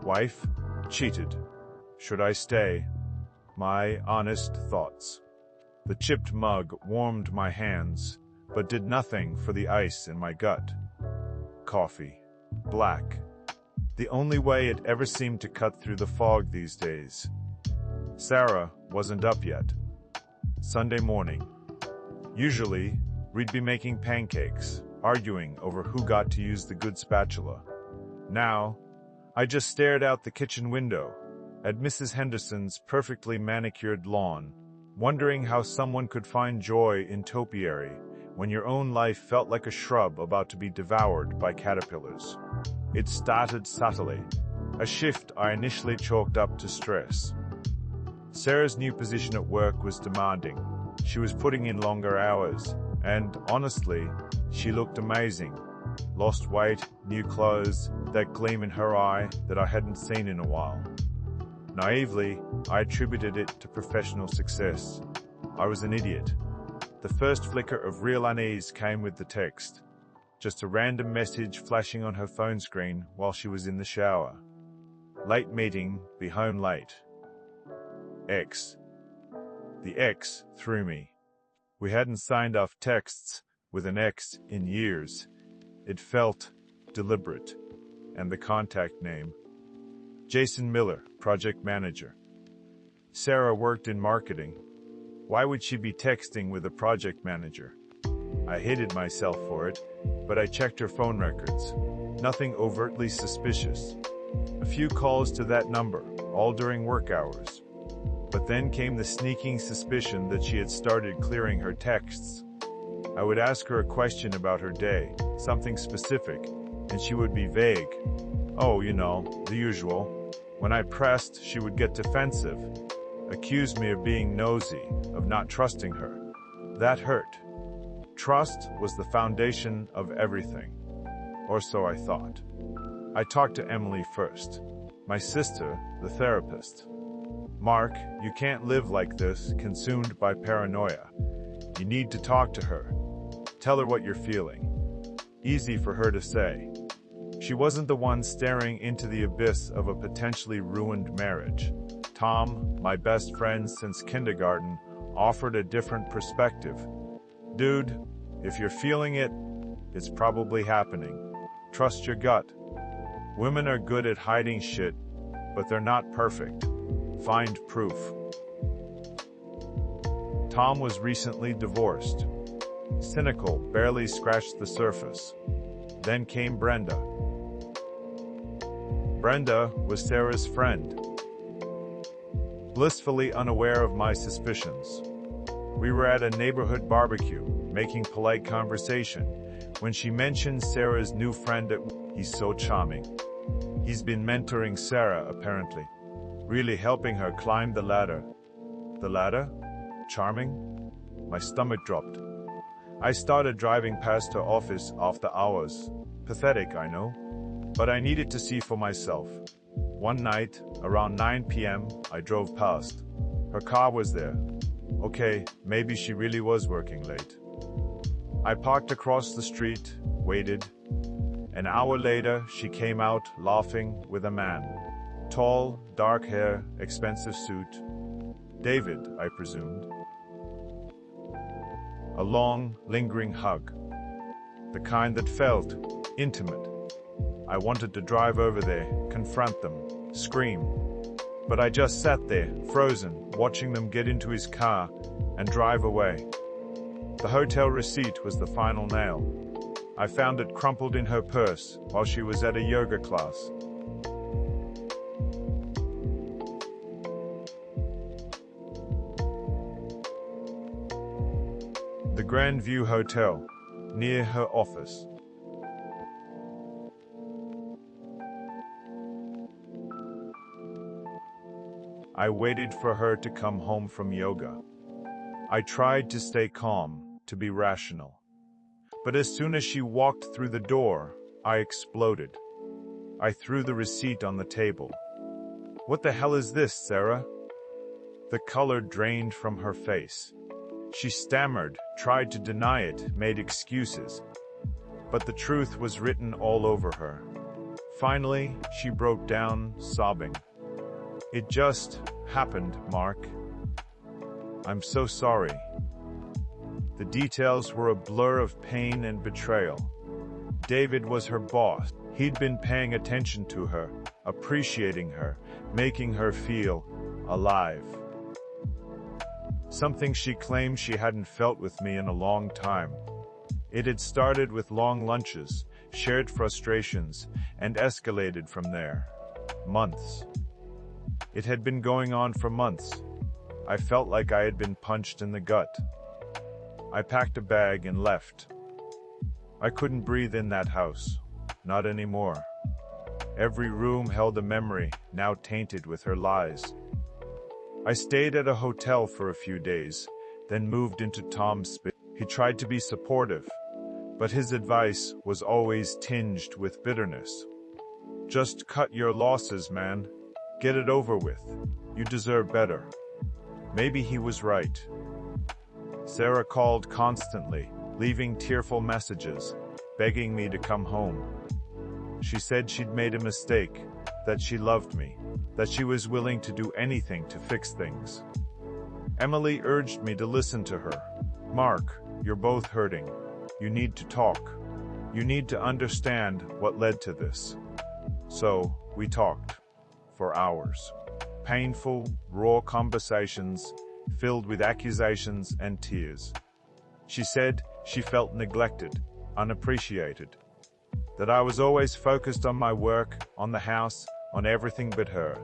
Wife? Cheated. Should I stay? My honest thoughts. The chipped mug warmed my hands, but did nothing for the ice in my gut. Coffee. Black. The only way it ever seemed to cut through the fog these days. Sarah wasn't up yet. Sunday morning. Usually, we'd be making pancakes, arguing over who got to use the good spatula. Now, I just stared out the kitchen window at Mrs. Henderson's perfectly manicured lawn, wondering how someone could find joy in topiary when your own life felt like a shrub about to be devoured by caterpillars. It started subtly, a shift I initially chalked up to stress. Sarah's new position at work was demanding. She was putting in longer hours, and, honestly, she looked amazing. Lost weight, new clothes, that gleam in her eye that I hadn't seen in a while. Naively, I attributed it to professional success. I was an idiot. The first flicker of real unease came with the text. Just a random message flashing on her phone screen while she was in the shower. Late meeting, be home late. X. The X threw me. We hadn't signed off texts with an X in years. It felt deliberate. And the contact name. Jason Miller, project manager. Sarah worked in marketing. Why would she be texting with a project manager? I hated myself for it, but I checked her phone records. Nothing overtly suspicious. A few calls to that number, all during work hours. But then came the sneaking suspicion that she had started clearing her texts. I would ask her a question about her day, something specific, and she would be vague. Oh, you know, the usual. When I pressed, she would get defensive, accuse me of being nosy, of not trusting her. That hurt. Trust was the foundation of everything. Or so I thought. I talked to Emily first. My sister, the therapist. Mark, you can't live like this, consumed by paranoia. You need to talk to her. Tell her what you're feeling. Easy for her to say. She wasn't the one staring into the abyss of a potentially ruined marriage. Tom, my best friend since kindergarten, offered a different perspective. Dude, if you're feeling it, it's probably happening. Trust your gut. Women are good at hiding shit, but they're not perfect. Find proof. Tom was recently divorced. Cynical, barely scratched the surface. Then came Brenda. Brenda was Sarah's friend. Blissfully unaware of my suspicions. We were at a neighborhood barbecue, making polite conversation, when she mentioned Sarah's new friend at He's so charming. He's been mentoring Sarah, apparently. Really helping her climb the ladder. The ladder? Charming? My stomach dropped. I started driving past her office after hours. Pathetic, I know. But I needed to see for myself. One night, around 9 p.m., I drove past. Her car was there. Okay, maybe she really was working late. I parked across the street, waited. An hour later, she came out, laughing, with a man. Tall, dark hair, expensive suit. David, I presumed. A long, lingering hug. The kind that felt intimate. I wanted to drive over there, confront them, scream. But I just sat there, frozen, watching them get into his car and drive away. The hotel receipt was the final nail. I found it crumpled in her purse while she was at a yoga class. The Grand View Hotel, near her office. I waited for her to come home from yoga. I tried to stay calm, to be rational. But as soon as she walked through the door, I exploded. I threw the receipt on the table. What the hell is this, Sarah? The color drained from her face. She stammered, tried to deny it, made excuses. But the truth was written all over her. Finally, she broke down, sobbing. "It just happened, Mark. I'm so sorry." The details were a blur of pain and betrayal. David was her boss. He'd been paying attention to her, appreciating her, making her feel alive. Something she claimed she hadn't felt with me in a long time. It had started with long lunches, shared frustrations, and escalated from there. Months. It had been going on for months. I felt like I had been punched in the gut. I packed a bag and left. I couldn't breathe in that house. Not anymore. Every room held a memory, now tainted with her lies. I stayed at a hotel for a few days, then moved into Tom's space. He tried to be supportive, but his advice was always tinged with bitterness. "Just cut your losses, man. Get it over with. You deserve better." Maybe he was right. Sarah called constantly, leaving tearful messages, begging me to come home. She said she'd made a mistake, that she loved me, that she was willing to do anything to fix things. Emily urged me to listen to her. "Mark, you're both hurting. You need to talk. You need to understand what led to this." So, we talked. For hours. Painful, raw conversations, filled with accusations and tears. She said she felt neglected, unappreciated. That I was always focused on my work, on the house, on everything but her.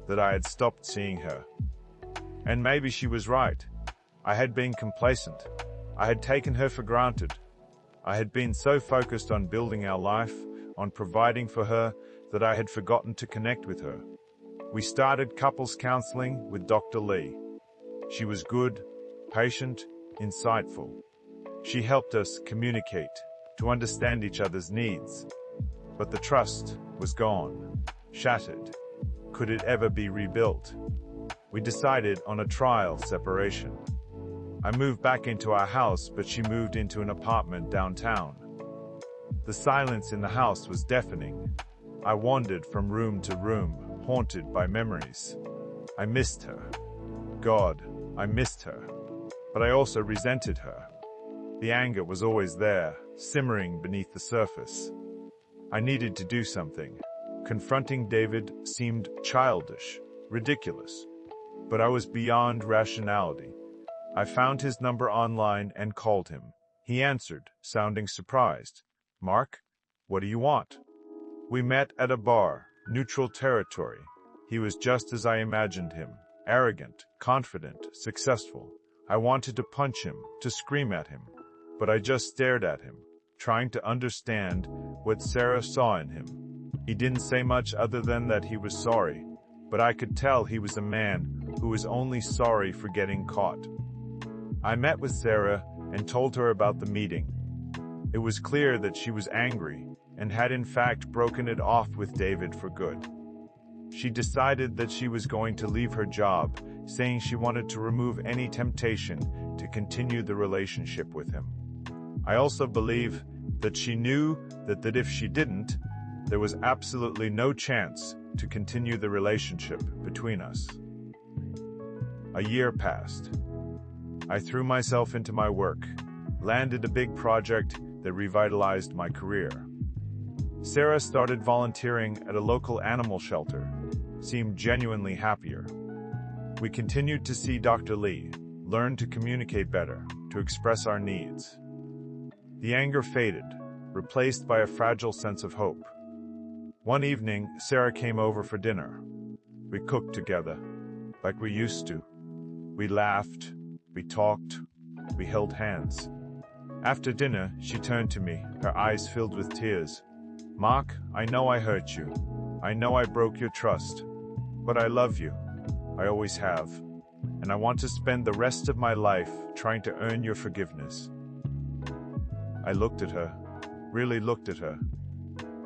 That I had stopped seeing her. And maybe she was right. I had been complacent. I had taken her for granted. I had been so focused on building our life, on providing for her, that I had forgotten to connect with her. We started couples counseling with Dr. Lee. She was good, patient, insightful. She helped us communicate, to understand each other's needs. But the trust was gone, shattered. Could it ever be rebuilt? We decided on a trial separation. I moved back into our house, but she moved into an apartment downtown. The silence in the house was deafening. I wandered from room to room, haunted by memories. I missed her. God, I missed her. But I also resented her. The anger was always there, simmering beneath the surface. I needed to do something. Confronting David seemed childish, ridiculous. But I was beyond rationality. I found his number online and called him. He answered, sounding surprised. "Mark, what do you want?" We met at a bar, neutral territory. He was just as I imagined him, arrogant, confident, successful. I wanted to punch him, to scream at him. But I just stared at him, trying to understand what Sarah saw in him. He didn't say much other than that he was sorry, but I could tell he was a man who was only sorry for getting caught. I met with Sarah and told her about the meeting. It was clear that she was angry and had in fact broken it off with David for good. She decided that she was going to leave her job, saying she wanted to remove any temptation to continue the relationship with him. I also believe that she knew that if she didn't, there was absolutely no chance to continue the relationship between us. A year passed. I threw myself into my work, landed a big project that revitalized my career. Sarah started volunteering at a local animal shelter, seemed genuinely happier. We continued to see Dr. Lee, learned to communicate better, to express our needs. The anger faded, replaced by a fragile sense of hope. One evening, Sarah came over for dinner. We cooked together, like we used to. We laughed, we talked, we held hands. After dinner, she turned to me, her eyes filled with tears. "Mark, I know I hurt you. I know I broke your trust. But I love you. I always have. And I want to spend the rest of my life trying to earn your forgiveness." I looked at her, really looked at her.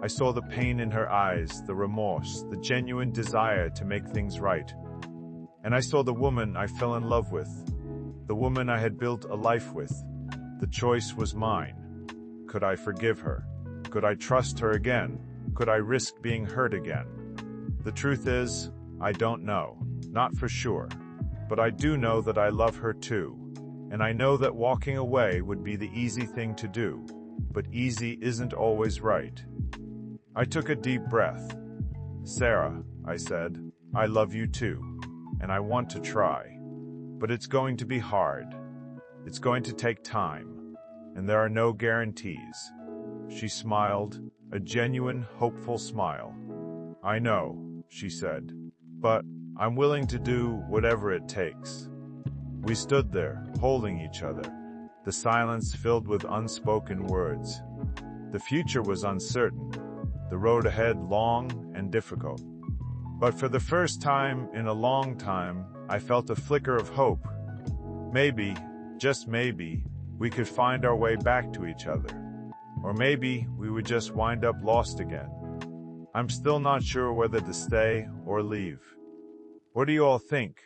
I saw the pain in her eyes, the remorse, the genuine desire to make things right. And I saw the woman I fell in love with, the woman I had built a life with. The choice was mine. Could I forgive her? Could I trust her again? Could I risk being hurt again? The truth is, I don't know. Not for sure. But I do know that I love her too. And I know that walking away would be the easy thing to do. But easy isn't always right. I took a deep breath. Sarah, I said, I love you too. And I want to try. But it's going to be hard. It's going to take time. And there are no guarantees. She smiled, a genuine, hopeful smile. I know, she said. But I'm willing to do whatever it takes. We stood there, holding each other, the silence filled with unspoken words. The future was uncertain, the road ahead long and difficult. But for the first time in a long time, I felt a flicker of hope. Maybe, just maybe, we could find our way back to each other. Or maybe we would just wind up lost again. I'm still not sure whether to stay or leave. What do you all think?